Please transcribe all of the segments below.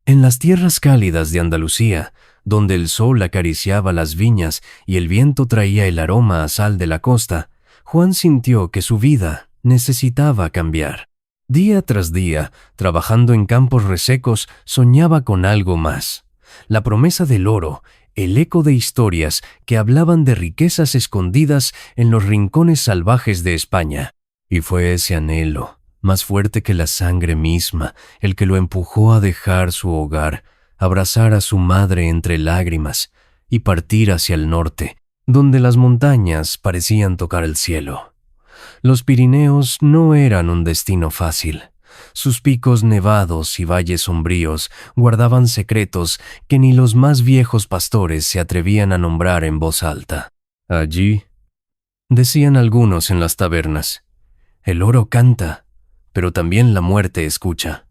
En las tierras cálidas de Andalucía, donde el sol acariciaba las viñas y el viento traía el aroma a sal de la costa, Juan sintió que su vida necesitaba cambiar. Día tras día, trabajando en campos resecos, soñaba con algo más. La promesa del oro, el eco de historias que hablaban de riquezas escondidas en los rincones salvajes de España. Y fue ese anhelo, más fuerte que la sangre misma, el que lo empujó a dejar su hogar, abrazar a su madre entre lágrimas y partir hacia el norte, donde las montañas parecían tocar el cielo. Los Pirineos no eran un destino fácil. Sus picos nevados y valles sombríos guardaban secretos que ni los más viejos pastores se atrevían a nombrar en voz alta. Allí, decían algunos en las tabernas, el oro canta, pero también la muerte escucha.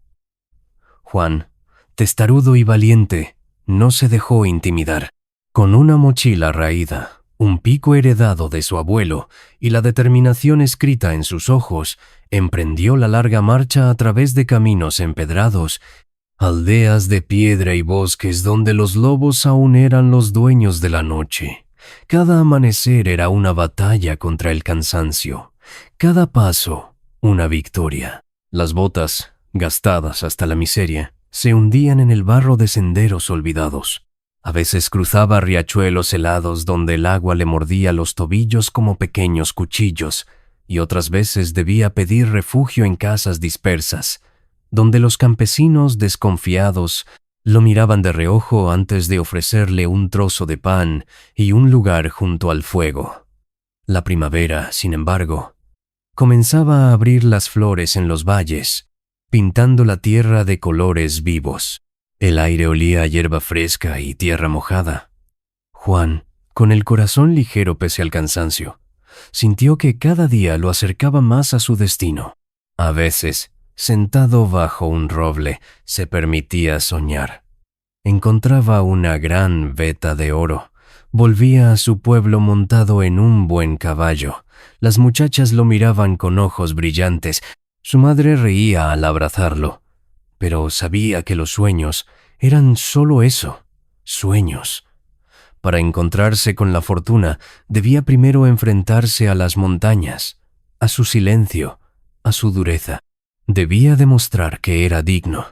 Juan, testarudo y valiente, no se dejó intimidar. Con una mochila raída, un pico heredado de su abuelo y la determinación escrita en sus ojos, emprendió la larga marcha a través de caminos empedrados, aldeas de piedra y bosques donde los lobos aún eran los dueños de la noche. Cada amanecer era una batalla contra el cansancio, cada paso una victoria. Las botas, gastadas hasta la miseria, se hundían en el barro de senderos olvidados. A veces cruzaba riachuelos helados donde el agua le mordía los tobillos como pequeños cuchillos, y otras veces debía pedir refugio en casas dispersas, donde los campesinos desconfiados lo miraban de reojo antes de ofrecerle un trozo de pan y un lugar junto al fuego. La primavera, sin embargo, comenzaba a abrir las flores en los valles, pintando la tierra de colores vivos. El aire olía a hierba fresca y tierra mojada. Juan, con el corazón ligero pese al cansancio, sintió que cada día lo acercaba más a su destino. A veces, sentado bajo un roble, se permitía soñar. Encontraba una gran veta de oro. Volvía a su pueblo montado en un buen caballo. Las muchachas lo miraban con ojos brillantes. Su madre reía al abrazarlo. Pero sabía que los sueños eran solo eso, sueños. Para encontrarse con la fortuna, debía primero enfrentarse a las montañas, a su silencio, a su dureza. Debía demostrar que era digno.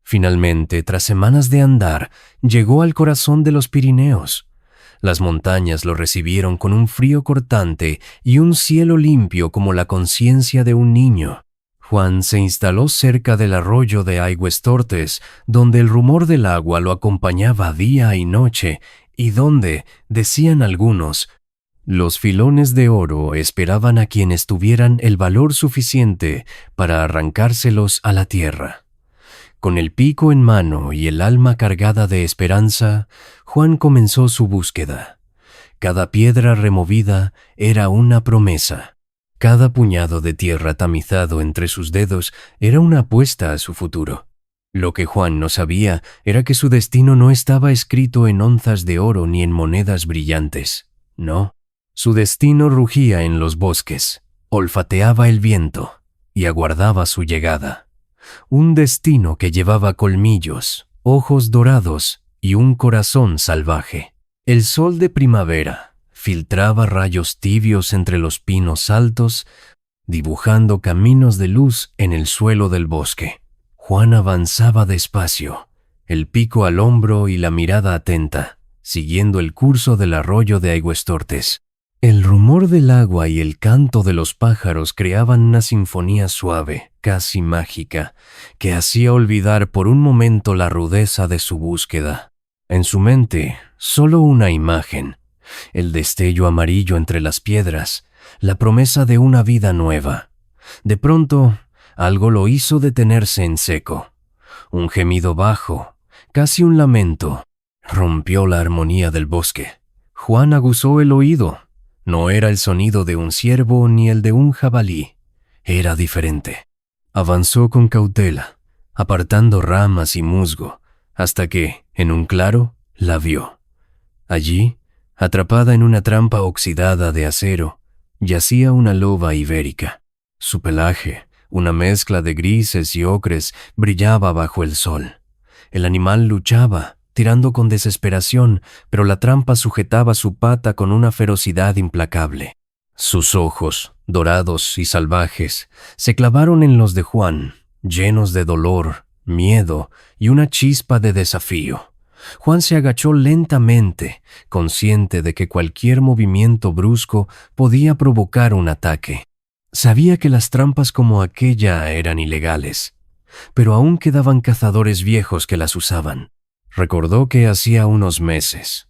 Finalmente, tras semanas de andar, llegó al corazón de los Pirineos. Las montañas lo recibieron con un frío cortante y un cielo limpio como la conciencia de un niño. Juan se instaló cerca del arroyo de Aigüestortes, donde el rumor del agua lo acompañaba día y noche, y donde, decían algunos, los filones de oro esperaban a quienes tuvieran el valor suficiente para arrancárselos a la tierra. Con el pico en mano y el alma cargada de esperanza, Juan comenzó su búsqueda. Cada piedra removida era una promesa. Cada puñado de tierra tamizado entre sus dedos era una apuesta a su futuro. Lo que Juan no sabía era que su destino no estaba escrito en onzas de oro ni en monedas brillantes. No, su destino rugía en los bosques, olfateaba el viento y aguardaba su llegada. Un destino que llevaba colmillos, ojos dorados y un corazón salvaje. El sol de primavera filtraba rayos tibios entre los pinos altos, dibujando caminos de luz en el suelo del bosque. Juan avanzaba despacio, el pico al hombro y la mirada atenta, siguiendo el curso del arroyo de Aigüestortes. El rumor del agua y el canto de los pájaros creaban una sinfonía suave, casi mágica, que hacía olvidar por un momento la rudeza de su búsqueda. En su mente, solo una imagen: el destello amarillo entre las piedras, la promesa de una vida nueva. De pronto, algo lo hizo detenerse en seco. Un gemido bajo, casi un lamento, rompió la armonía del bosque. Juan aguzó el oído. No era el sonido de un ciervo ni el de un jabalí. Era diferente. Avanzó con cautela, apartando ramas y musgo, hasta que, en un claro, la vio. Allí, atrapada en una trampa oxidada de acero, yacía una loba ibérica. Su pelaje, una mezcla de grises y ocres, brillaba bajo el sol. El animal luchaba, tirando con desesperación, pero la trampa sujetaba su pata con una ferocidad implacable. Sus ojos, dorados y salvajes, se clavaron en los de Juan, llenos de dolor, miedo y una chispa de desafío. Juan se agachó lentamente, consciente de que cualquier movimiento brusco podía provocar un ataque. Sabía que las trampas como aquella eran ilegales, pero aún quedaban cazadores viejos que las usaban. Recordó que hacía unos meses,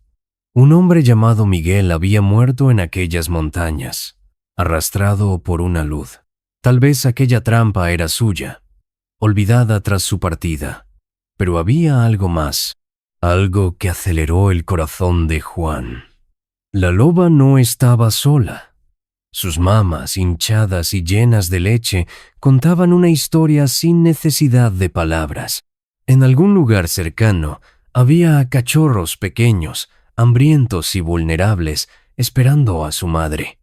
un hombre llamado Miguel había muerto en aquellas montañas, arrastrado por una luz. Tal vez aquella trampa era suya, olvidada tras su partida, pero había algo más, algo que aceleró el corazón de Juan. La loba no estaba sola. Sus mamas, hinchadas y llenas de leche, contaban una historia sin necesidad de palabras. En algún lugar cercano había cachorros pequeños, hambrientos y vulnerables, esperando a su madre.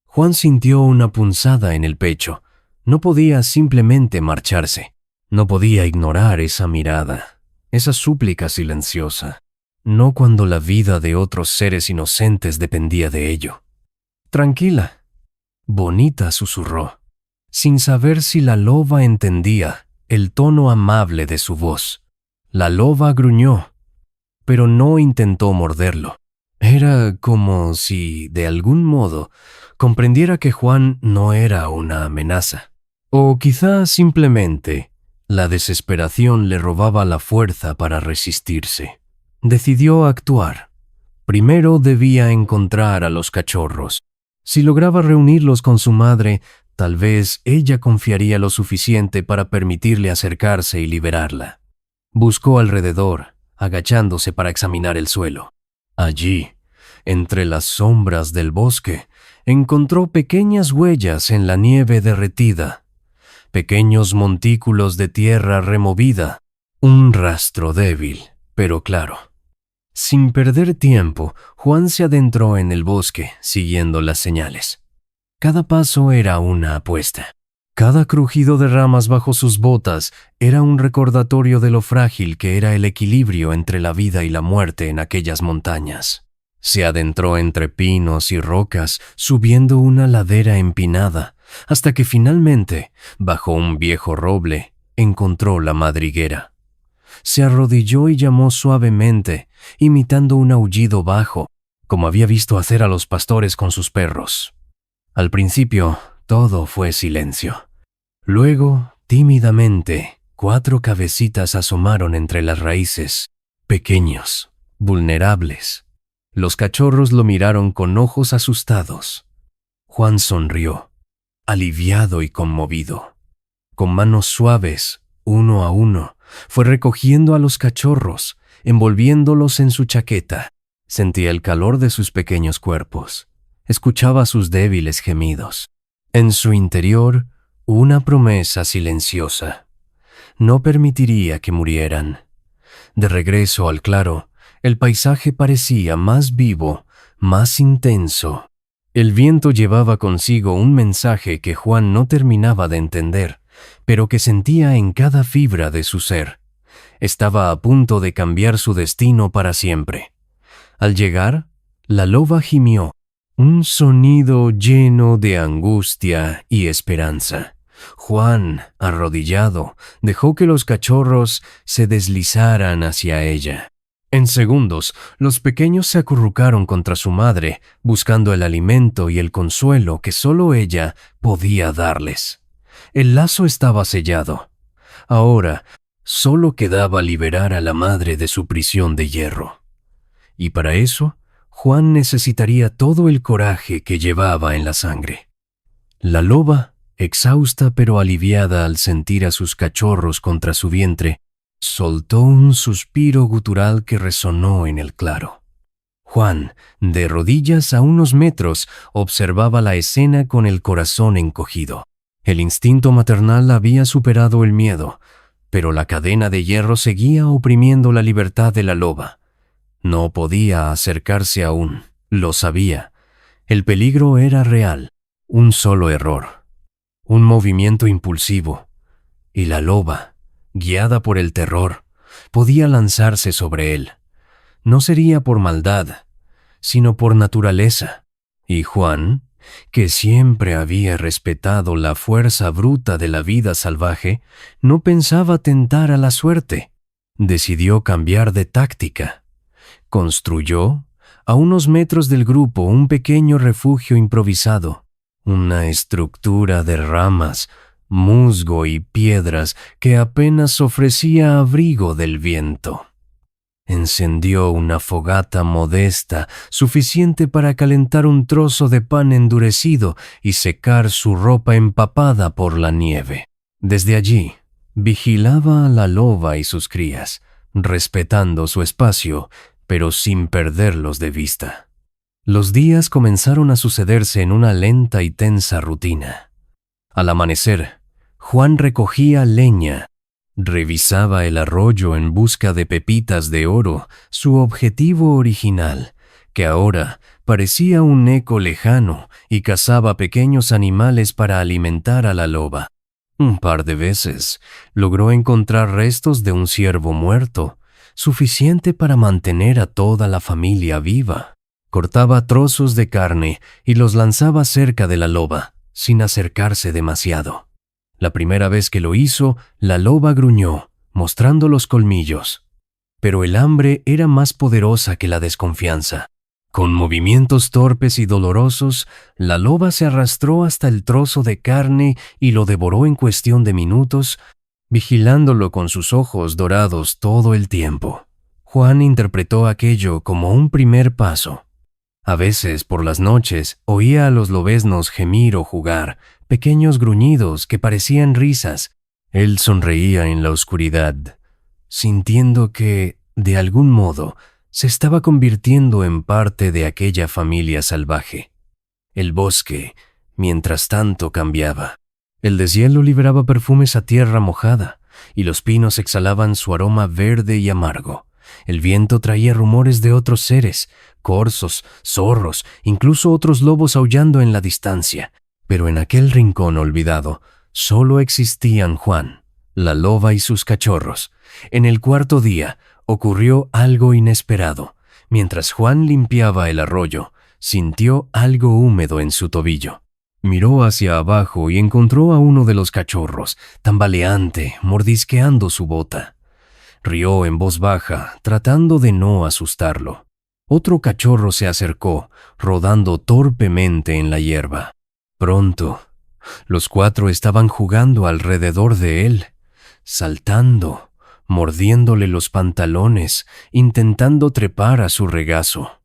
Juan sintió una punzada en el pecho. No podía simplemente marcharse. No podía ignorar esa mirada, esa súplica silenciosa. No cuando la vida de otros seres inocentes dependía de ello. «Tranquila», Bonita susurró, sin saber si la loba entendía el tono amable de su voz. La loba gruñó, pero no intentó morderlo. Era como si, de algún modo, comprendiera que Juan no era una amenaza. O quizá simplemente la desesperación le robaba la fuerza para resistirse. Decidió actuar. Primero debía encontrar a los cachorros. Si lograba reunirlos con su madre, tal vez ella confiaría lo suficiente para permitirle acercarse y liberarla. Buscó alrededor, agachándose para examinar el suelo. Allí, entre las sombras del bosque, encontró pequeñas huellas en la nieve derretida, pequeños montículos de tierra removida, un rastro débil, pero claro. Sin perder tiempo, Juan se adentró en el bosque, siguiendo las señales. Cada paso era una apuesta. Cada crujido de ramas bajo sus botas era un recordatorio de lo frágil que era el equilibrio entre la vida y la muerte en aquellas montañas. Se adentró entre pinos y rocas, subiendo una ladera empinada, hasta que finalmente, bajo un viejo roble, encontró la madriguera. Se arrodilló y llamó suavemente, imitando un aullido bajo, como había visto hacer a los pastores con sus perros. Al principio, todo fue silencio. Luego, tímidamente, 4 cabecitas asomaron entre las raíces, pequeños, vulnerables. Los cachorros lo miraron con ojos asustados. Juan sonrió, aliviado y conmovido. Con manos suaves, uno a uno, fue recogiendo a los cachorros, envolviéndolos en su chaqueta. Sentía el calor de sus pequeños cuerpos. Escuchaba sus débiles gemidos. En su interior, una promesa silenciosa. No permitiría que murieran. De regreso al claro, el paisaje parecía más vivo, más intenso. El viento llevaba consigo un mensaje que Juan no terminaba de entender, pero que sentía en cada fibra de su ser. Estaba a punto de cambiar su destino para siempre. Al llegar, la loba gimió, un sonido lleno de angustia y esperanza. Juan, arrodillado, dejó que los cachorros se deslizaran hacia ella. En segundos, los pequeños se acurrucaron contra su madre, buscando el alimento y el consuelo que solo ella podía darles. El lazo estaba sellado. Ahora, solo quedaba liberar a la madre de su prisión de hierro. Y para eso, Juan necesitaría todo el coraje que llevaba en la sangre. La loba, exhausta pero aliviada al sentir a sus cachorros contra su vientre, soltó un suspiro gutural que resonó en el claro. Juan, de rodillas a unos metros, observaba la escena con el corazón encogido. El instinto maternal había superado el miedo, pero la cadena de hierro seguía oprimiendo la libertad de la loba. No podía acercarse aún, lo sabía. El peligro era real. Un solo error, un movimiento impulsivo, y la loba, guiada por el terror, podía lanzarse sobre él. No sería por maldad, sino por naturaleza. Y Juan, que siempre había respetado la fuerza bruta de la vida salvaje, no pensaba tentar a la suerte. Decidió cambiar de táctica. Construyó, a unos metros del grupo, un pequeño refugio improvisado, una estructura de ramas, musgo y piedras que apenas ofrecía abrigo del viento. Encendió una fogata modesta, suficiente para calentar un trozo de pan endurecido y secar su ropa empapada por la nieve. Desde allí, vigilaba a la loba y sus crías, respetando su espacio, pero sin perderlos de vista. Los días comenzaron a sucederse en una lenta y tensa rutina. Al amanecer, Juan recogía leña, revisaba el arroyo en busca de pepitas de oro, su objetivo original, que ahora parecía un eco lejano, y cazaba pequeños animales para alimentar a la loba. Un par de veces logró encontrar restos de un ciervo muerto, suficiente para mantener a toda la familia viva. Cortaba trozos de carne y los lanzaba cerca de la loba, sin acercarse demasiado. La primera vez que lo hizo, la loba gruñó, mostrando los colmillos. Pero el hambre era más poderosa que la desconfianza. Con movimientos torpes y dolorosos, la loba se arrastró hasta el trozo de carne y lo devoró en cuestión de minutos, vigilándolo con sus ojos dorados todo el tiempo. Juan interpretó aquello como un primer paso. A veces, por las noches, oía a los lobeznos gemir o jugar, pequeños gruñidos que parecían risas. Él sonreía en la oscuridad, sintiendo que, de algún modo, se estaba convirtiendo en parte de aquella familia salvaje. El bosque, mientras tanto, cambiaba. El deshielo liberaba perfumes a tierra mojada, y los pinos exhalaban su aroma verde y amargo. El viento traía rumores de otros seres, corzos, zorros, incluso otros lobos aullando en la distancia. Pero en aquel rincón olvidado, solo existían Juan, la loba y sus cachorros. En el cuarto día, ocurrió algo inesperado. Mientras Juan limpiaba el arroyo, sintió algo húmedo en su tobillo. Miró hacia abajo y encontró a uno de los cachorros, tambaleante, mordisqueando su bota. Rió en voz baja, tratando de no asustarlo. Otro cachorro se acercó, rodando torpemente en la hierba. Pronto, los cuatro estaban jugando alrededor de él, saltando, mordiéndole los pantalones, intentando trepar a su regazo.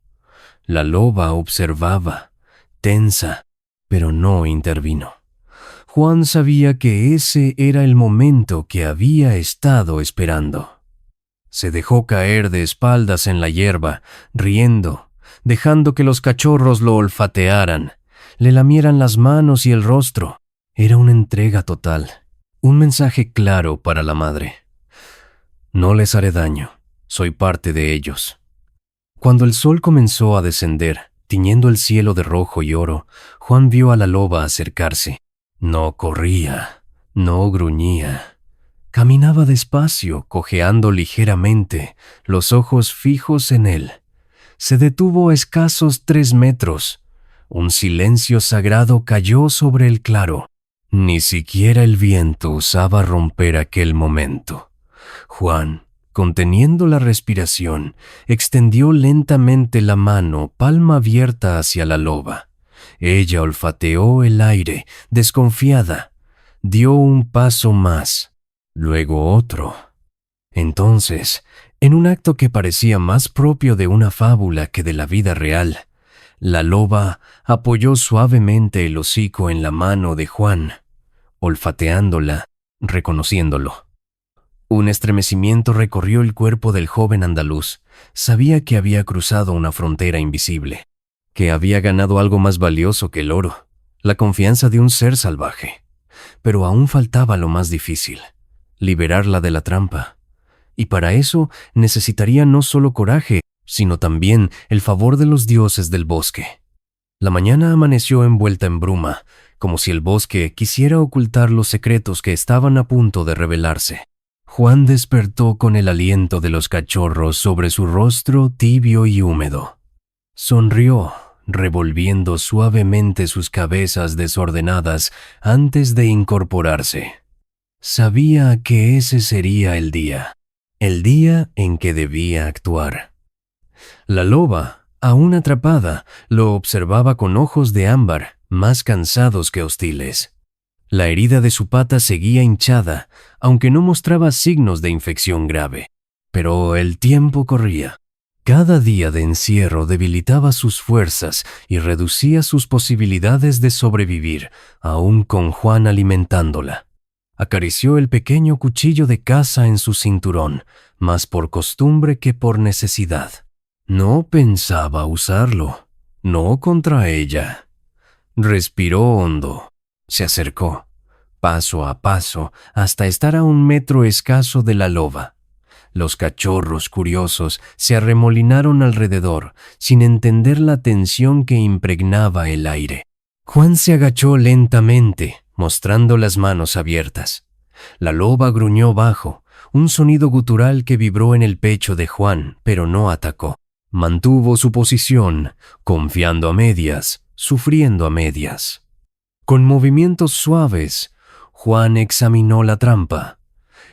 La loba observaba, tensa, pero no intervino. Juan sabía que ese era el momento que había estado esperando. Se dejó caer de espaldas en la hierba, riendo, dejando que los cachorros lo olfatearan, le lamieran las manos y el rostro. Era una entrega total, un mensaje claro para la madre. No les haré daño, soy parte de ellos. Cuando el sol comenzó a descender, tiñendo el cielo de rojo y oro, Juan vio a la loba acercarse. No corría, no gruñía. Caminaba despacio, cojeando ligeramente, los ojos fijos en él. Se detuvo a escasos 3 metros. Un silencio sagrado cayó sobre el claro. Ni siquiera el viento osaba romper aquel momento. Juan, conteniendo la respiración, extendió lentamente la mano, palma abierta hacia la loba. Ella olfateó el aire, desconfiada. Dio un paso más, luego otro. Entonces, en un acto que parecía más propio de una fábula que de la vida real, la loba apoyó suavemente el hocico en la mano de Juan, olfateándola, reconociéndolo. Un estremecimiento recorrió el cuerpo del joven andaluz. Sabía que había cruzado una frontera invisible, que había ganado algo más valioso que el oro, la confianza de un ser salvaje. Pero aún faltaba lo más difícil, liberarla de la trampa. Y para eso necesitaría no solo coraje, sino también el favor de los dioses del bosque. La mañana amaneció envuelta en bruma, como si el bosque quisiera ocultar los secretos que estaban a punto de revelarse. Juan despertó con el aliento de los cachorros sobre su rostro tibio y húmedo. Sonrió, revolviendo suavemente sus cabezas desordenadas antes de incorporarse. Sabía que ese sería el día en que debía actuar. La loba, aún atrapada, lo observaba con ojos de ámbar, más cansados que hostiles. La herida de su pata seguía hinchada, aunque no mostraba signos de infección grave. Pero el tiempo corría. Cada día de encierro debilitaba sus fuerzas y reducía sus posibilidades de sobrevivir, aún con Juan alimentándola. Acarició el pequeño cuchillo de caza en su cinturón, más por costumbre que por necesidad. No pensaba usarlo, no contra ella. Respiró hondo. Se acercó, paso a paso, hasta estar a 1 metro escaso de la loba. Los cachorros curiosos se arremolinaron alrededor, sin entender la tensión que impregnaba el aire. Juan se agachó lentamente, mostrando las manos abiertas. La loba gruñó bajo, un sonido gutural que vibró en el pecho de Juan, pero no atacó. Mantuvo su posición, confiando a medias, sufriendo a medias. Con movimientos suaves, Juan examinó la trampa.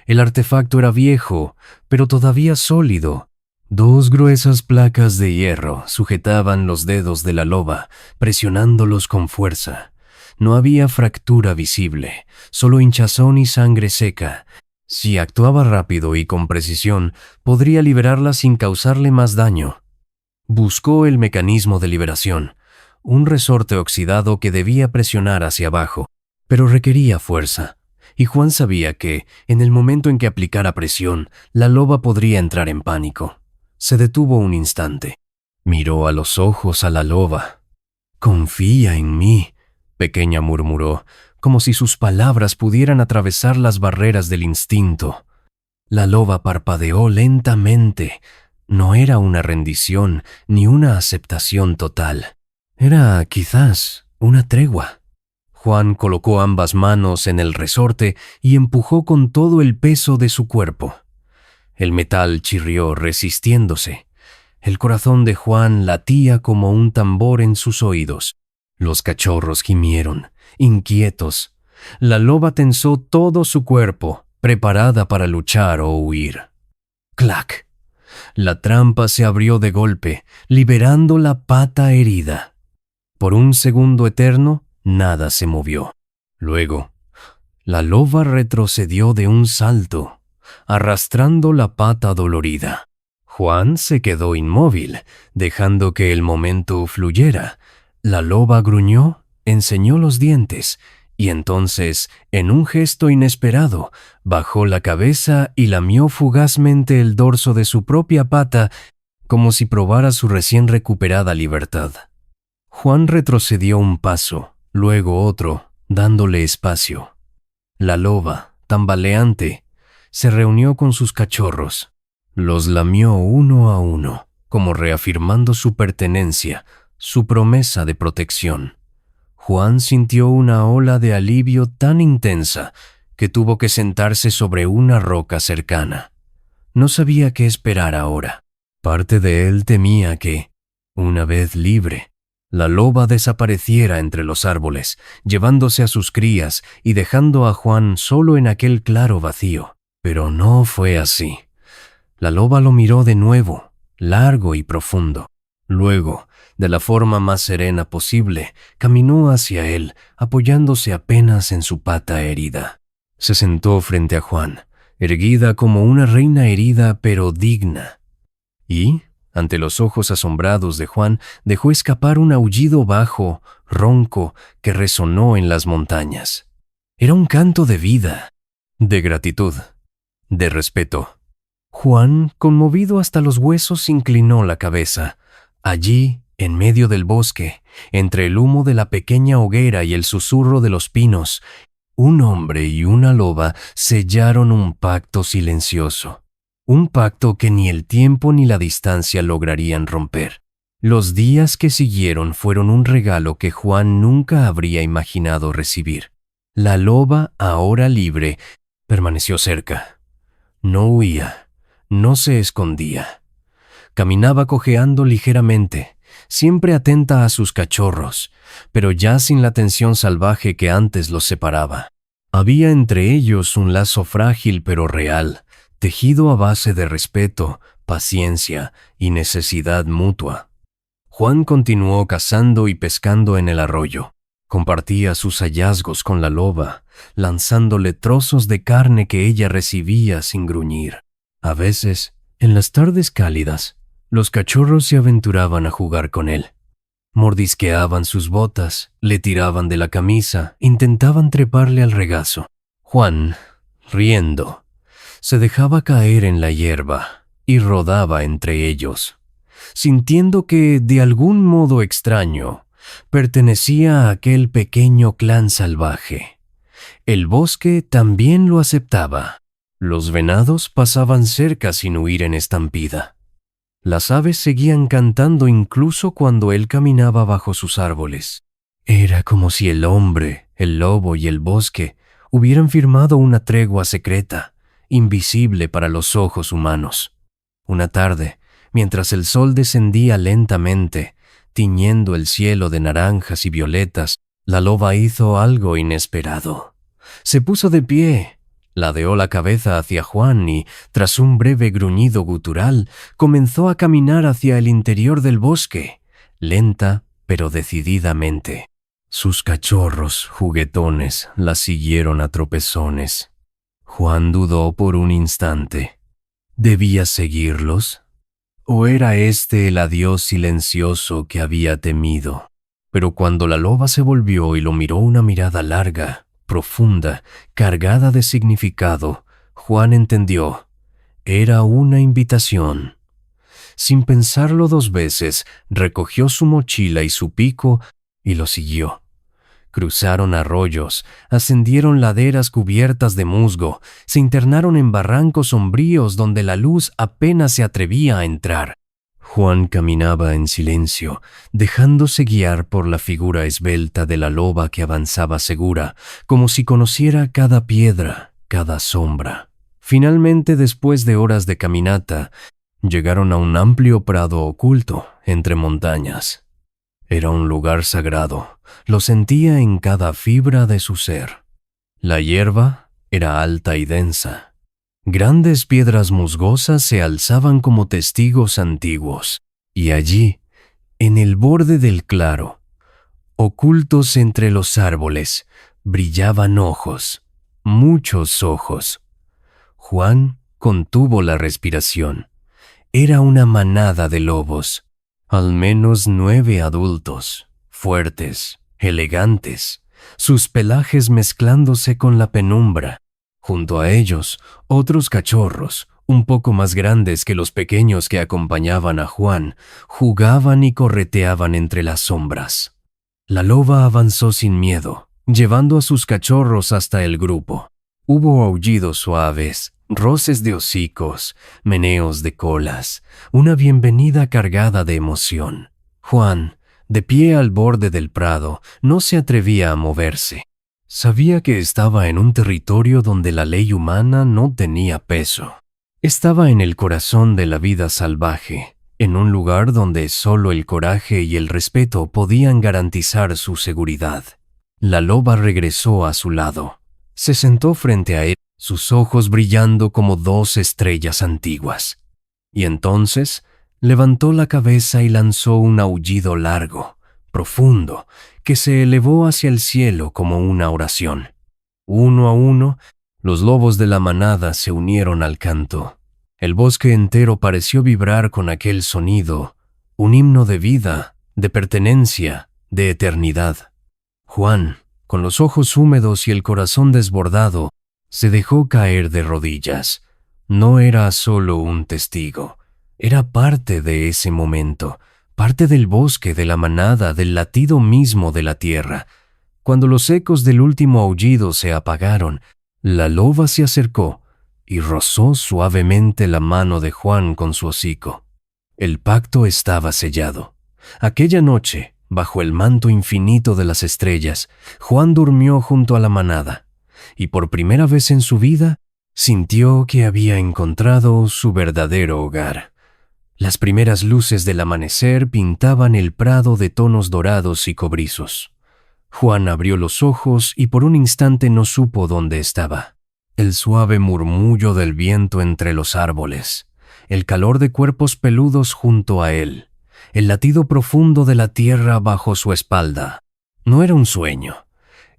El artefacto era viejo, pero todavía sólido. 2 gruesas placas de hierro sujetaban los dedos de la loba, presionándolos con fuerza. No había fractura visible, solo hinchazón y sangre seca. Si actuaba rápido y con precisión, podría liberarla sin causarle más daño. Buscó el mecanismo de liberación, un resorte oxidado que debía presionar hacia abajo, pero requería fuerza, y Juan sabía que, en el momento en que aplicara presión, la loba podría entrar en pánico. Se detuvo un instante. Miró a los ojos a la loba. «Confía en mí», pequeña murmuró, como si sus palabras pudieran atravesar las barreras del instinto. La loba parpadeó lentamente. No era una rendición ni una aceptación total. Era, quizás, una tregua. Juan colocó ambas manos en el resorte y empujó con todo el peso de su cuerpo. El metal chirrió resistiéndose. El corazón de Juan latía como un tambor en sus oídos. Los cachorros gimieron, inquietos. La loba tensó todo su cuerpo, preparada para luchar o huir. ¡Clac! La trampa se abrió de golpe, liberando la pata herida. Por un segundo eterno, nada se movió. Luego, la loba retrocedió de un salto, arrastrando la pata dolorida. Juan se quedó inmóvil, dejando que el momento fluyera. La loba gruñó, enseñó los dientes, y entonces, en un gesto inesperado, bajó la cabeza y lamió fugazmente el dorso de su propia pata, como si probara su recién recuperada libertad. Juan retrocedió un paso, luego otro, dándole espacio. La loba, tambaleante, se reunió con sus cachorros. Los lamió uno a uno, como reafirmando su pertenencia, su promesa de protección. Juan sintió una ola de alivio tan intensa que tuvo que sentarse sobre una roca cercana. No sabía qué esperar ahora. Parte de él temía que, una vez libre, la loba desapareciera entre los árboles, llevándose a sus crías y dejando a Juan solo en aquel claro vacío. Pero no fue así. La loba lo miró de nuevo, largo y profundo. Luego, de la forma más serena posible, caminó hacia él, apoyándose apenas en su pata herida. Se sentó frente a Juan, erguida como una reina herida pero digna. Y, ante los ojos asombrados de Juan, dejó escapar un aullido bajo, ronco, que resonó en las montañas. Era un canto de vida, de gratitud, de respeto. Juan, conmovido hasta los huesos, inclinó la cabeza. Allí, en medio del bosque, entre el humo de la pequeña hoguera y el susurro de los pinos, un hombre y una loba sellaron un pacto silencioso. Un pacto que ni el tiempo ni la distancia lograrían romper. Los días que siguieron fueron un regalo que Juan nunca habría imaginado recibir. La loba, ahora libre, permaneció cerca. No huía, no se escondía. Caminaba cojeando ligeramente, siempre atenta a sus cachorros, pero ya sin la tensión salvaje que antes los separaba. Había entre ellos un lazo frágil pero real, tejido a base de respeto, paciencia y necesidad mutua. Juan continuó cazando y pescando en el arroyo. Compartía sus hallazgos con la loba, lanzándole trozos de carne que ella recibía sin gruñir. A veces, en las tardes cálidas, los cachorros se aventuraban a jugar con él. Mordisqueaban sus botas, le tiraban de la camisa, intentaban treparle al regazo. Juan, riendo, se dejaba caer en la hierba y rodaba entre ellos, sintiendo que, de algún modo extraño, pertenecía a aquel pequeño clan salvaje. El bosque también lo aceptaba. Los venados pasaban cerca sin huir en estampida. Las aves seguían cantando incluso cuando él caminaba bajo sus árboles. Era como si el hombre, el lobo y el bosque hubieran firmado una tregua secreta, invisible para los ojos humanos. Una tarde, mientras el sol descendía lentamente, tiñendo el cielo de naranjas y violetas, la loba hizo algo inesperado. Se puso de pie, ladeó la cabeza hacia Juan y, tras un breve gruñido gutural, comenzó a caminar hacia el interior del bosque, lenta pero decididamente. Sus cachorros juguetones la siguieron a tropezones. Juan dudó por un instante. ¿Debía seguirlos? ¿O era este el adiós silencioso que había temido? Pero cuando la loba se volvió y lo miró una mirada larga, profunda, cargada de significado, Juan entendió. Era una invitación. Sin pensarlo dos veces, recogió su mochila y su pico y lo siguió. Cruzaron arroyos, ascendieron laderas cubiertas de musgo, se internaron en barrancos sombríos donde la luz apenas se atrevía a entrar. Juan caminaba en silencio, dejándose guiar por la figura esbelta de la loba que avanzaba segura, como si conociera cada piedra, cada sombra. Finalmente, después de horas de caminata, llegaron a un amplio prado oculto entre montañas. Era un lugar sagrado, lo sentía en cada fibra de su ser. La hierba era alta y densa. Grandes piedras musgosas se alzaban como testigos antiguos, y allí, en el borde del claro, ocultos entre los árboles, brillaban ojos, muchos ojos. Juan contuvo la respiración. Era una manada de lobos. Al menos 9 adultos, fuertes, elegantes, sus pelajes mezclándose con la penumbra. Junto a ellos, otros cachorros, un poco más grandes que los pequeños que acompañaban a Juan, jugaban y correteaban entre las sombras. La loba avanzó sin miedo, llevando a sus cachorros hasta el grupo. Hubo aullidos suaves, roces de hocicos, meneos de colas, una bienvenida cargada de emoción. Juan, de pie al borde del prado, no se atrevía a moverse. Sabía que estaba en un territorio donde la ley humana no tenía peso. Estaba en el corazón de la vida salvaje, en un lugar donde solo el coraje y el respeto podían garantizar su seguridad. La loba regresó a su lado. Se sentó frente a él, sus ojos brillando como 2 estrellas antiguas. Y entonces levantó la cabeza y lanzó un aullido largo, profundo, que se elevó hacia el cielo como una oración. Uno a uno, los lobos de la manada se unieron al canto. El bosque entero pareció vibrar con aquel sonido, un himno de vida, de pertenencia, de eternidad. Juan, con los ojos húmedos y el corazón desbordado, se dejó caer de rodillas. No era solo un testigo, era parte de ese momento, parte del bosque, de la manada, del latido mismo de la tierra. Cuando los ecos del último aullido se apagaron, la loba se acercó y rozó suavemente la mano de Juan con su hocico. El pacto estaba sellado. Aquella noche, bajo el manto infinito de las estrellas, Juan durmió junto a la manada, y por primera vez en su vida Sintió que había encontrado su verdadero hogar. Las primeras luces del amanecer pintaban el prado de tonos dorados y cobrizos. Juan abrió los ojos y por un instante no supo dónde estaba. El suave murmullo del viento entre los árboles, el calor de cuerpos peludos junto a él, el latido profundo de la tierra bajo su espalda. No era un sueño.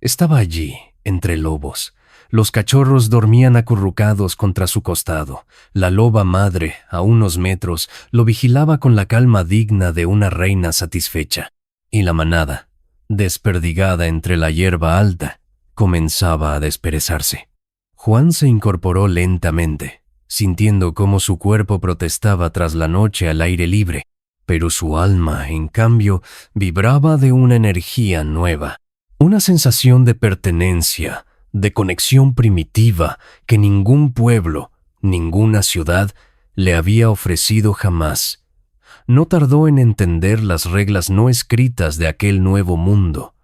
Estaba allí, entre lobos. Los cachorros dormían acurrucados contra su costado. La loba madre, a unos metros, lo vigilaba con la calma digna de una reina satisfecha. Y la manada, desperdigada entre la hierba alta, comenzaba a desperezarse. Juan se incorporó lentamente, sintiendo cómo su cuerpo protestaba tras la noche al aire libre, pero su alma, en cambio, vibraba de una energía nueva, una sensación de pertenencia, de conexión primitiva que ningún pueblo, ninguna ciudad le había ofrecido jamás. No tardó en entender las reglas no escritas de aquel nuevo mundo.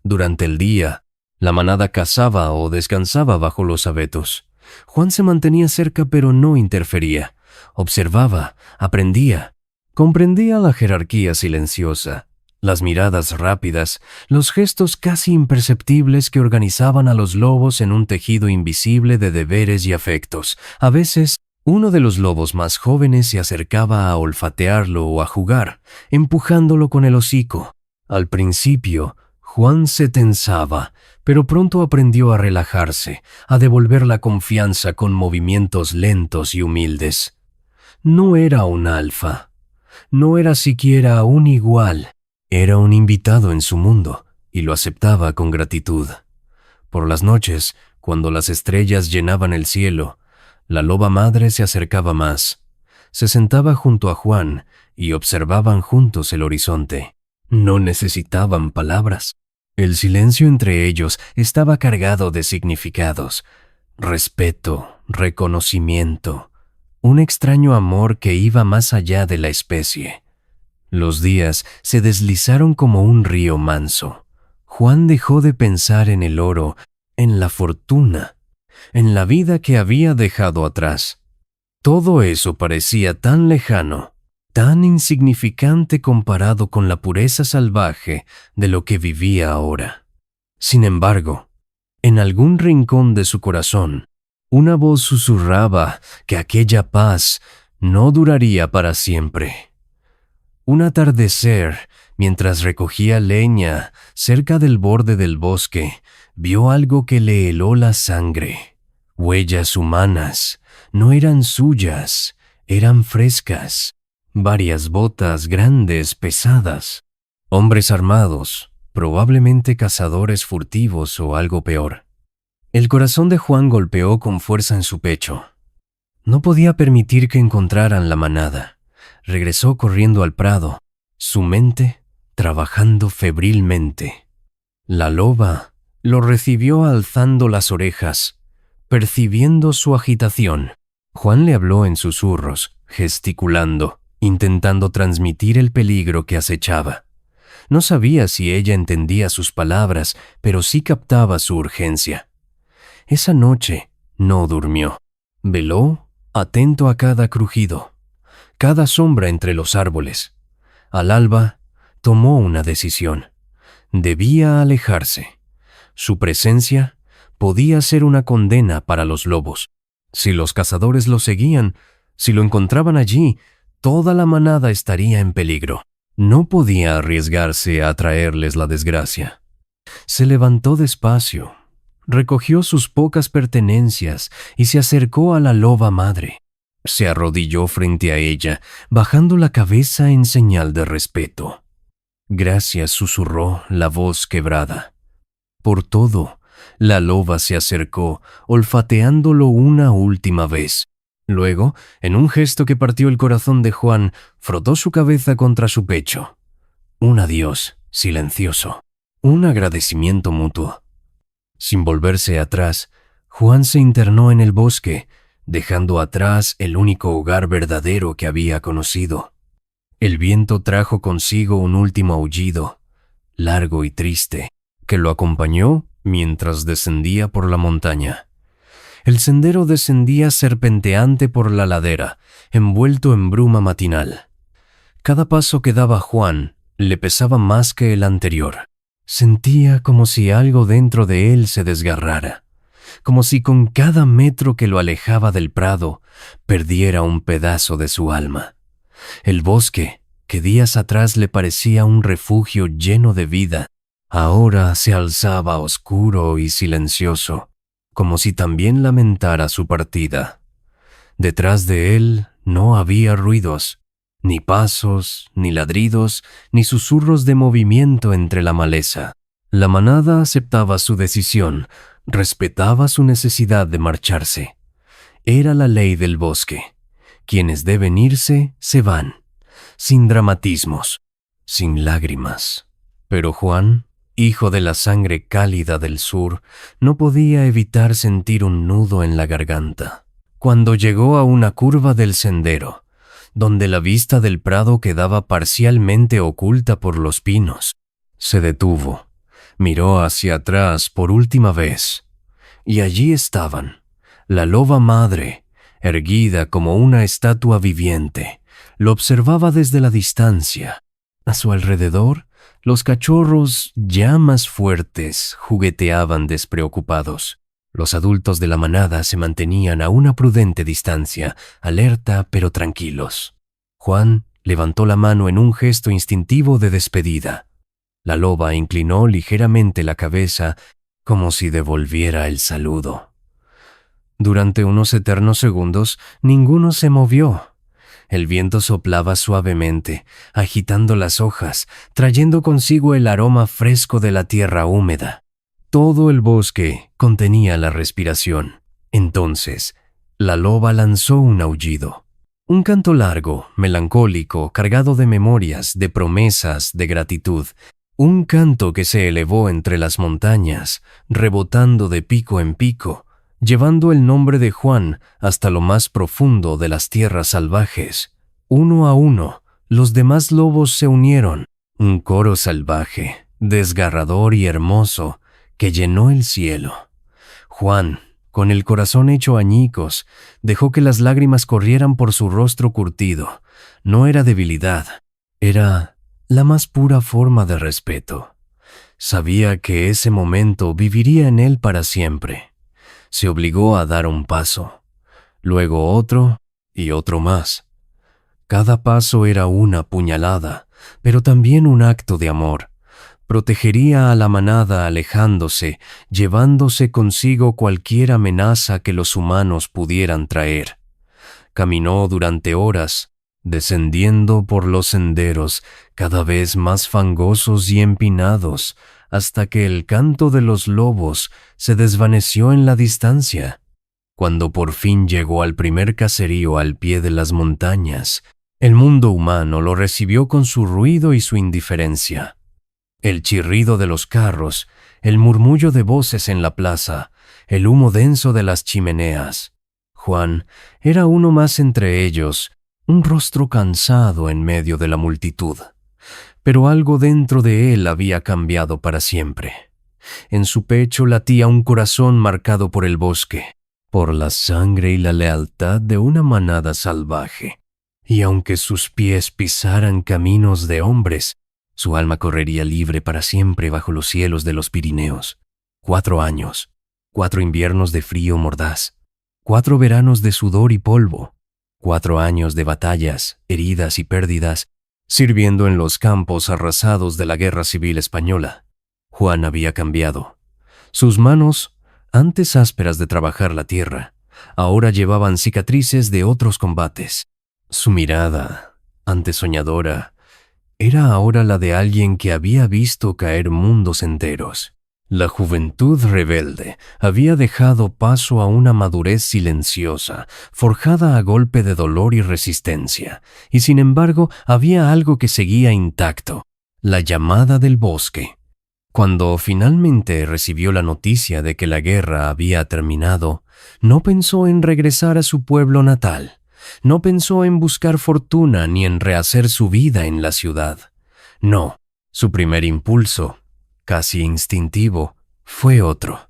Durante el día, la manada cazaba o descansaba bajo los abetos. Juan se mantenía cerca pero no interfería. Observaba, aprendía, comprendía la jerarquía silenciosa, las miradas rápidas, los gestos casi imperceptibles que organizaban a los lobos en un tejido invisible de deberes y afectos. A veces, uno de los lobos más jóvenes se acercaba a olfatearlo o a jugar, empujándolo con el hocico. Al principio, Juan se tensaba, pero pronto aprendió a relajarse, a devolver la confianza con movimientos lentos y humildes. No era un alfa, no era siquiera un igual. Era un invitado en su mundo, y lo aceptaba con gratitud. Por las noches, cuando las estrellas llenaban el cielo, la loba madre se acercaba más. Se sentaba junto a Juan y observaban juntos el horizonte. No necesitaban palabras. El silencio entre ellos estaba cargado de significados: respeto, reconocimiento, un extraño amor que iba más allá de la especie. Los días se deslizaron como un río manso. Juan dejó de pensar en el oro, en la fortuna, en la vida que había dejado atrás. Todo eso parecía tan lejano, tan insignificante comparado con la pureza salvaje de lo que vivía ahora. Sin embargo, en algún rincón de su corazón, una voz susurraba que aquella paz no duraría para siempre. Un atardecer, mientras recogía leña cerca del borde del bosque, vio algo que le heló la sangre. Huellas humanas. No eran suyas, eran frescas. Varias botas grandes, pesadas. Hombres armados, probablemente cazadores furtivos o algo peor. El corazón de Juan golpeó con fuerza en su pecho. No podía permitir que encontraran la manada. Regresó corriendo al prado, su mente trabajando febrilmente. La loba lo recibió alzando las orejas, percibiendo su agitación. Juan le habló en susurros, gesticulando, intentando transmitir el peligro que acechaba. No sabía si ella entendía sus palabras, pero sí captaba su urgencia. Esa noche no durmió. Veló, atento a cada crujido, cada sombra entre los árboles. Al alba, tomó una decisión. Debía alejarse. Su presencia podía ser una condena para los lobos. Si los cazadores lo seguían, si lo encontraban allí, toda la manada estaría en peligro. No podía arriesgarse a traerles la desgracia. Se levantó despacio, recogió sus pocas pertenencias y se acercó a la loba madre. Se arrodilló frente a ella, bajando la cabeza en señal de respeto. «Gracias», susurró la voz quebrada. Por todo, la loba se acercó, olfateándolo una última vez. Luego, en un gesto que partió el corazón de Juan, frotó su cabeza contra su pecho. Un adiós silencioso, un agradecimiento mutuo. Sin volverse atrás, Juan se internó en el bosque, dejando atrás el único hogar verdadero que había conocido. El viento trajo consigo un último aullido, largo y triste, que lo acompañó mientras descendía por la montaña. El sendero descendía serpenteante por la ladera, envuelto en bruma matinal. Cada paso que daba Juan le pesaba más que el anterior. Sentía como si algo dentro de él se desgarrara, como si con cada metro que lo alejaba del prado perdiera un pedazo de su alma. El bosque, que días atrás le parecía un refugio lleno de vida, ahora se alzaba oscuro y silencioso, como si también lamentara su partida. Detrás de él no había ruidos, ni pasos, ni ladridos, ni susurros de movimiento entre la maleza. La manada aceptaba su decisión, respetaba su necesidad de marcharse. Era la ley del bosque. Quienes deben irse, se van, sin dramatismos, sin lágrimas. Pero Juan, hijo de la sangre cálida del sur, no podía evitar sentir un nudo en la garganta. Cuando llegó a una curva del sendero, donde la vista del prado quedaba parcialmente oculta por los pinos, se detuvo, miró hacia atrás por última vez, y allí estaban, la loba madre, erguida como una estatua viviente, lo observaba desde la distancia. A su alrededor, los cachorros, ya más fuertes, jugueteaban despreocupados. Los adultos de la manada se mantenían a una prudente distancia, alerta pero tranquilos. Juan levantó la mano en un gesto instintivo de despedida. La loba inclinó ligeramente la cabeza como si devolviera el saludo. Durante unos eternos segundos, ninguno se movió. El viento soplaba suavemente, agitando las hojas, trayendo consigo el aroma fresco de la tierra húmeda. Todo el bosque contenía la respiración. Entonces, la loba lanzó un aullido. Un canto largo, melancólico, cargado de memorias, de promesas, de gratitud. Un canto que se elevó entre las montañas, rebotando de pico en pico, llevando el nombre de Juan hasta lo más profundo de las tierras salvajes. Uno a uno, los demás lobos se unieron. Un coro salvaje, desgarrador y hermoso, que llenó el cielo. Juan, con el corazón hecho añicos, dejó que las lágrimas corrieran por su rostro curtido. No era debilidad, era la más pura forma de respeto. Sabía que ese momento viviría en él para siempre. Se obligó a dar un paso, luego otro y otro más. Cada paso era una puñalada, pero también un acto de amor. Protegería a la manada alejándose, llevándose consigo cualquier amenaza que los humanos pudieran traer. Caminó durante horas, descendiendo por los senderos cada vez más fangosos y empinados, hasta que el canto de los lobos se desvaneció en la distancia. Cuando por fin llegó al primer caserío al pie de las montañas, el mundo humano lo recibió con su ruido y su indiferencia. El chirrido de los carros, el murmullo de voces en la plaza, el humo denso de las chimeneas. Juan era uno más entre ellos, un rostro cansado en medio de la multitud. Pero algo dentro de él había cambiado para siempre. En su pecho latía un corazón marcado por el bosque, por la sangre y la lealtad de una manada salvaje. Y aunque sus pies pisaran caminos de hombres, su alma correría libre para siempre bajo los cielos de los Pirineos. 4 años, 4 inviernos de frío mordaz, 4 veranos de sudor y polvo, 4 años de batallas, heridas y pérdidas, sirviendo en los campos arrasados de la Guerra Civil Española. Juan había cambiado. Sus manos, antes ásperas de trabajar la tierra, ahora llevaban cicatrices de otros combates. Su mirada, antes soñadora, era ahora la de alguien que había visto caer mundos enteros. La juventud rebelde había dejado paso a una madurez silenciosa, forjada a golpe de dolor y resistencia, y sin embargo había algo que seguía intacto, la llamada del bosque. Cuando finalmente recibió la noticia de que la guerra había terminado, no pensó en regresar a su pueblo natal, no pensó en buscar fortuna ni en rehacer su vida en la ciudad. No, su primer impulso, casi instintivo, fue otro: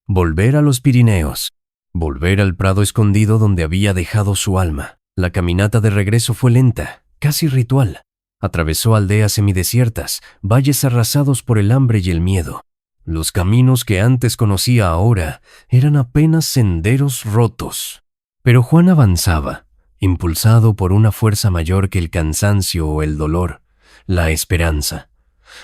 volver a los Pirineos, Volver al prado escondido donde había dejado su alma. La caminata de regreso fue lenta, casi ritual. Atravesó aldeas semidesiertas, valles arrasados por el hambre y el miedo. Los caminos que antes conocía ahora eran apenas senderos rotos. Pero Juan avanzaba, impulsado por una fuerza mayor que el cansancio o el dolor, la esperanza.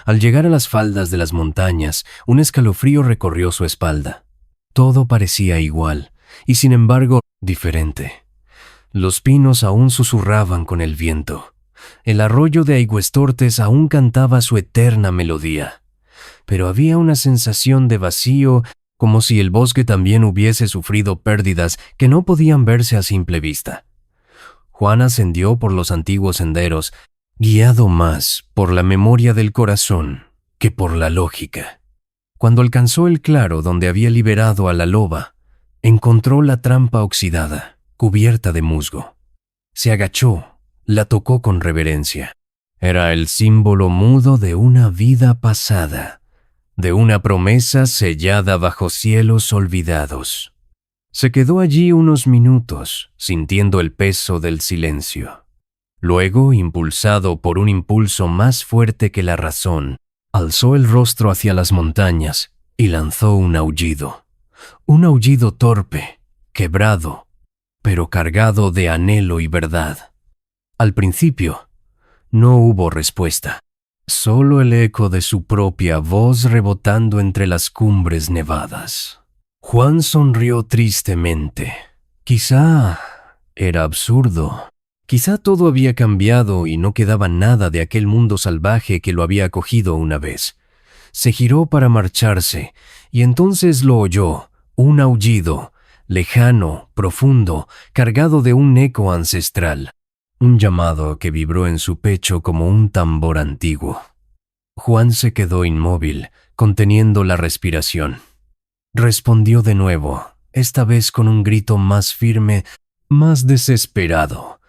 Al llegar a las faldas de las montañas, un escalofrío recorrió su espalda. Todo parecía igual, y sin embargo, diferente. Los pinos aún susurraban con el viento. El arroyo de Aigüestortes aún cantaba su eterna melodía. Pero había una sensación de vacío, como si el bosque también hubiese sufrido pérdidas que no podían verse a simple vista. Juan ascendió por los antiguos senderos, guiado más por la memoria del corazón que por la lógica. Cuando alcanzó el claro donde había liberado a la loba, encontró la trampa oxidada, cubierta de musgo. Se agachó, la tocó con reverencia. Era el símbolo mudo de una vida pasada, de una promesa sellada bajo cielos olvidados. Se quedó allí unos minutos, sintiendo el peso del silencio. Luego, impulsado por un impulso más fuerte que la razón, alzó el rostro hacia las montañas y lanzó un aullido torpe, quebrado, pero cargado de anhelo y verdad. Al principio, no hubo respuesta, solo el eco de su propia voz rebotando entre las cumbres nevadas. Juan sonrió tristemente. Quizá era absurdo. Quizá todo había cambiado y no quedaba nada de aquel mundo salvaje que lo había acogido una vez. Se giró para marcharse, y entonces lo oyó, un aullido, lejano, profundo, cargado de un eco ancestral. Un llamado que vibró en su pecho como un tambor antiguo. Juan se quedó inmóvil, conteniendo la respiración. Respondió de nuevo, esta vez con un grito más firme, más desesperado.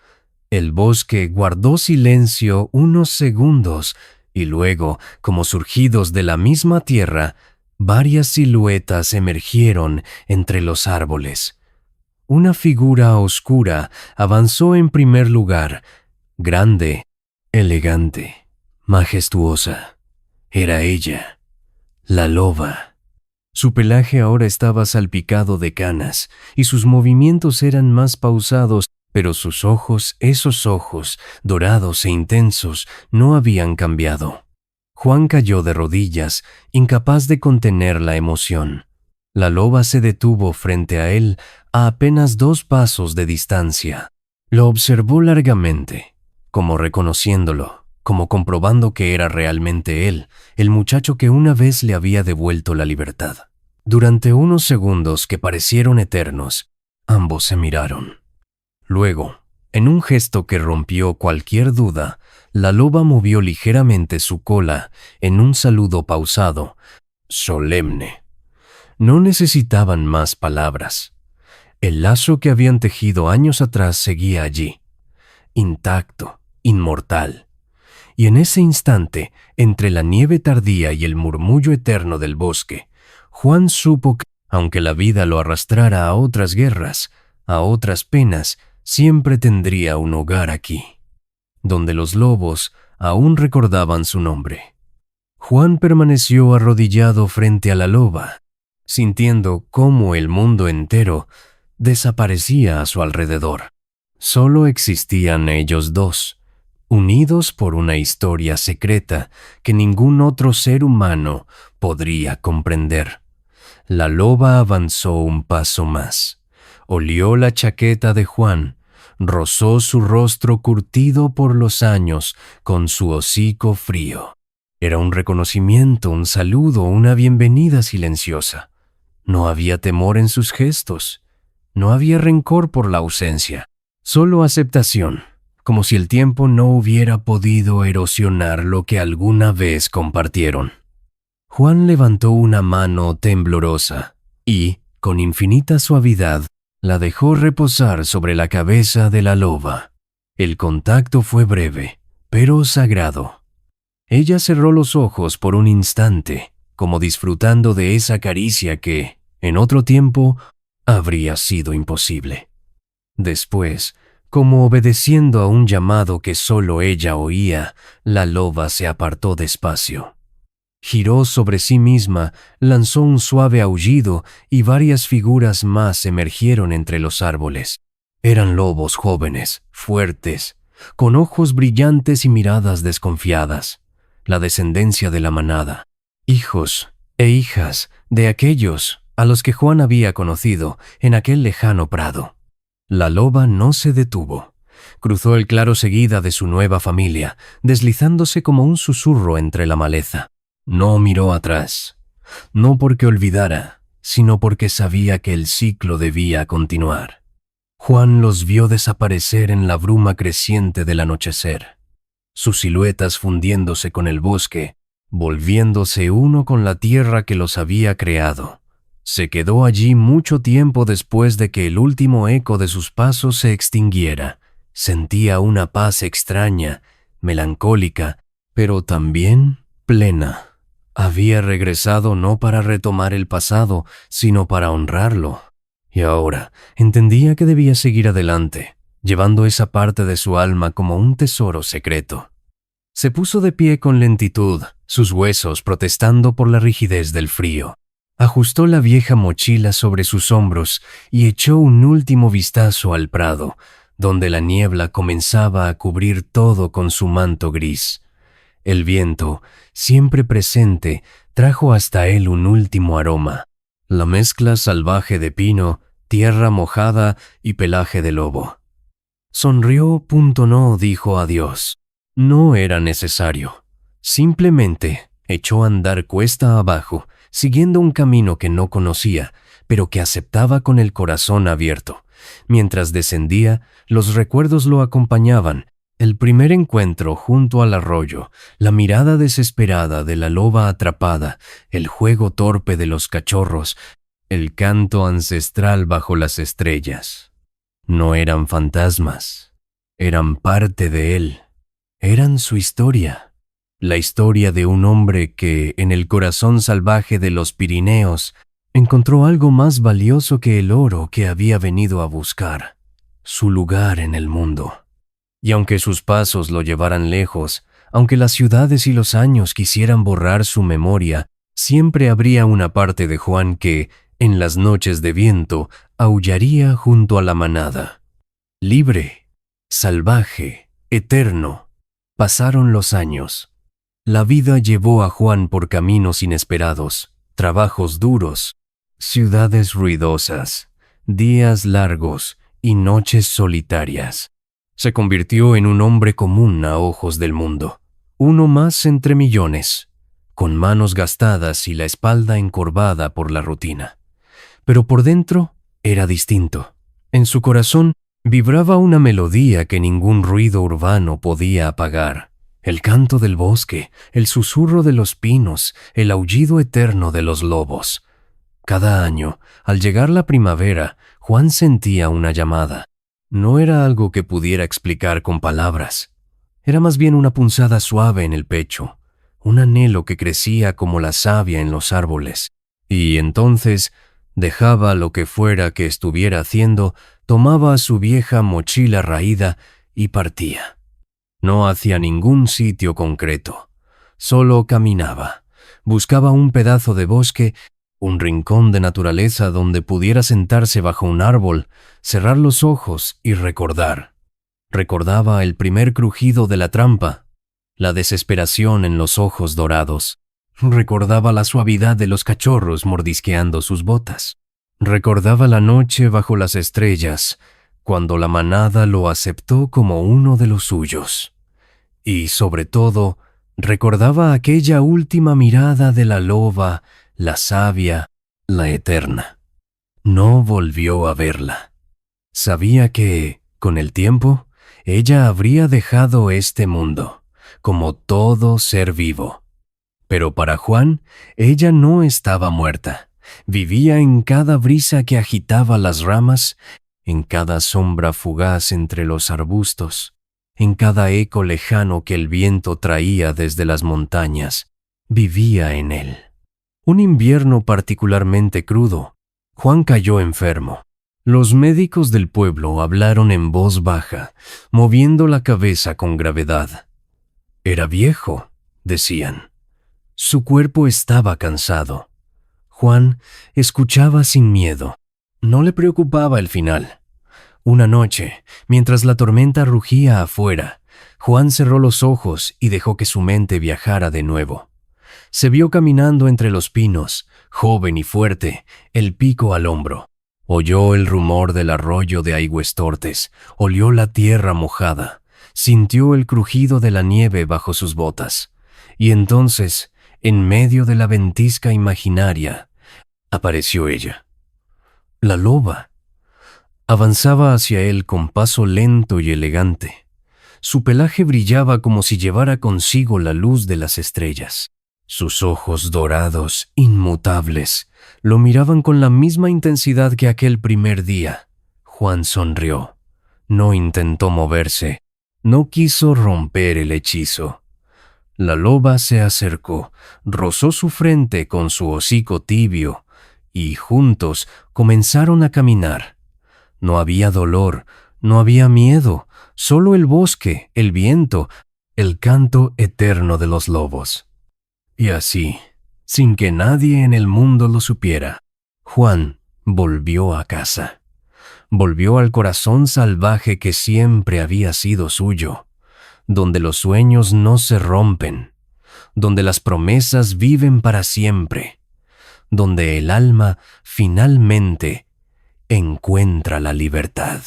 El bosque guardó silencio unos segundos y luego, como surgidos de la misma tierra, varias siluetas emergieron entre los árboles. Una figura oscura avanzó en primer lugar, grande, elegante, majestuosa. Era ella, la loba. Su pelaje ahora estaba salpicado de canas y sus movimientos eran más pausados, pero sus ojos, esos ojos, dorados e intensos, no habían cambiado. Juan cayó de rodillas, incapaz de contener la emoción. La loba se detuvo frente a él a apenas 2 pasos de distancia. Lo observó largamente, como reconociéndolo, como comprobando que era realmente él, el muchacho que una vez le había devuelto la libertad. Durante unos segundos que parecieron eternos, ambos se miraron. Luego, en un gesto que rompió cualquier duda, la loba movió ligeramente su cola en un saludo pausado, solemne. No necesitaban más palabras. El lazo que habían tejido años atrás seguía allí, intacto, inmortal. Y en ese instante, entre la nieve tardía y el murmullo eterno del bosque, Juan supo que, aunque la vida lo arrastrara a otras guerras, a otras penas, siempre tendría un hogar aquí, donde los lobos aún recordaban su nombre. Juan permaneció arrodillado frente a la loba, sintiendo cómo el mundo entero desaparecía a su alrededor. Solo existían ellos dos, unidos por una historia secreta que ningún otro ser humano podría comprender. La loba avanzó un paso más, olió la chaqueta de Juan, rozó su rostro curtido por los años con su hocico frío. Era un reconocimiento, un saludo, una bienvenida silenciosa. No había temor en sus gestos, no había rencor por la ausencia, solo aceptación, como si el tiempo no hubiera podido erosionar lo que alguna vez compartieron. Juan levantó una mano temblorosa y, con infinita suavidad, la dejó reposar sobre la cabeza de la loba. El contacto fue breve, pero sagrado. Ella cerró los ojos por un instante, como disfrutando de esa caricia que, en otro tiempo, habría sido imposible. Después, como obedeciendo a un llamado que solo ella oía, la loba se apartó despacio. Giró sobre sí misma, lanzó un suave aullido y varias figuras más emergieron entre los árboles. Eran lobos jóvenes, fuertes, con ojos brillantes y miradas desconfiadas, la descendencia de la manada, hijos e hijas de aquellos a los que Juan había conocido en aquel lejano prado. La loba no se detuvo. Cruzó el claro seguida de su nueva familia, deslizándose como un susurro entre la maleza. No miró atrás, no porque olvidara, sino porque sabía que el ciclo debía continuar. Juan los vio desaparecer en la bruma creciente del anochecer, sus siluetas fundiéndose con el bosque, volviéndose uno con la tierra que los había creado. Se quedó allí mucho tiempo después de que el último eco de sus pasos se extinguiera. Sentía una paz extraña, melancólica, pero también plena. Había regresado no para retomar el pasado, sino para honrarlo. Y ahora entendía que debía seguir adelante, llevando esa parte de su alma como un tesoro secreto. Se puso de pie con lentitud, sus huesos protestando por la rigidez del frío. Ajustó la vieja mochila sobre sus hombros y echó un último vistazo al prado, donde la niebla comenzaba a cubrir todo con su manto gris. El viento, siempre presente, trajo hasta él un último aroma, la mezcla salvaje de pino, tierra mojada y pelaje de lobo. Sonrió, no dijo adiós. No era necesario. Simplemente echó a andar cuesta abajo, siguiendo un camino que no conocía, pero que aceptaba con el corazón abierto. Mientras descendía, los recuerdos lo acompañaban. El primer encuentro junto al arroyo, la mirada desesperada de la loba atrapada, el juego torpe de los cachorros, el canto ancestral bajo las estrellas. No eran fantasmas, eran parte de él, eran su historia. La historia de un hombre que, en el corazón salvaje de los Pirineos, encontró algo más valioso que el oro que había venido a buscar, su lugar en el mundo. Y aunque sus pasos lo llevaran lejos, aunque las ciudades y los años quisieran borrar su memoria, siempre habría una parte de Juan que, en las noches de viento, aullaría junto a la manada. Libre, salvaje, eterno. Pasaron los años. La vida llevó a Juan por caminos inesperados, trabajos duros, ciudades ruidosas, días largos y noches solitarias. Se convirtió en un hombre común a ojos del mundo, uno más entre millones, con manos gastadas y la espalda encorvada por la rutina. Pero por dentro era distinto. En su corazón vibraba una melodía que ningún ruido urbano podía apagar. El canto del bosque, el susurro de los pinos, el aullido eterno de los lobos. Cada año, al llegar la primavera, Juan sentía una llamada. No era algo que pudiera explicar con palabras. Era más bien una punzada suave en el pecho, un anhelo que crecía como la savia en los árboles. Y entonces dejaba lo que fuera que estuviera haciendo, tomaba su vieja mochila raída y partía. No hacia ningún sitio concreto, solo caminaba. Buscaba un pedazo de bosque, un rincón de naturaleza donde pudiera sentarse bajo un árbol, cerrar los ojos y recordar. Recordaba el primer crujido de la trampa, la desesperación en los ojos dorados. Recordaba la suavidad de los cachorros mordisqueando sus botas. Recordaba la noche bajo las estrellas, cuando la manada lo aceptó como uno de los suyos. Y, sobre todo, recordaba aquella última mirada de la loba, la sabia, la eterna. No volvió a verla. Sabía que, con el tiempo, ella habría dejado este mundo, como todo ser vivo. Pero para Juan, ella no estaba muerta. Vivía en cada brisa que agitaba las ramas, en cada sombra fugaz entre los arbustos, en cada eco lejano que el viento traía desde las montañas. Vivía en él. Un invierno particularmente crudo, Juan cayó enfermo. Los médicos del pueblo hablaron en voz baja, moviendo la cabeza con gravedad. Era viejo, decían. Su cuerpo estaba cansado. Juan escuchaba sin miedo. No le preocupaba el final. Una noche, mientras la tormenta rugía afuera, Juan cerró los ojos y dejó que su mente viajara de nuevo. Se vio caminando entre los pinos, joven y fuerte, el pico al hombro. Oyó el rumor del arroyo de Aigüestortes, olió la tierra mojada, sintió el crujido de la nieve bajo sus botas. Y entonces, en medio de la ventisca imaginaria, apareció ella. La loba. Avanzaba hacia él con paso lento y elegante. Su pelaje brillaba como si llevara consigo la luz de las estrellas. Sus ojos dorados, inmutables, lo miraban con la misma intensidad que aquel primer día. Juan sonrió. No intentó moverse. No quiso romper el hechizo. La loba se acercó, rozó su frente con su hocico tibio, y juntos comenzaron a caminar. No había dolor, no había miedo, solo el bosque, el viento, el canto eterno de los lobos. Y así, sin que nadie en el mundo lo supiera, Juan volvió a casa. Volvió al corazón salvaje que siempre había sido suyo, donde los sueños no se rompen, donde las promesas viven para siempre, donde el alma finalmente encuentra la libertad.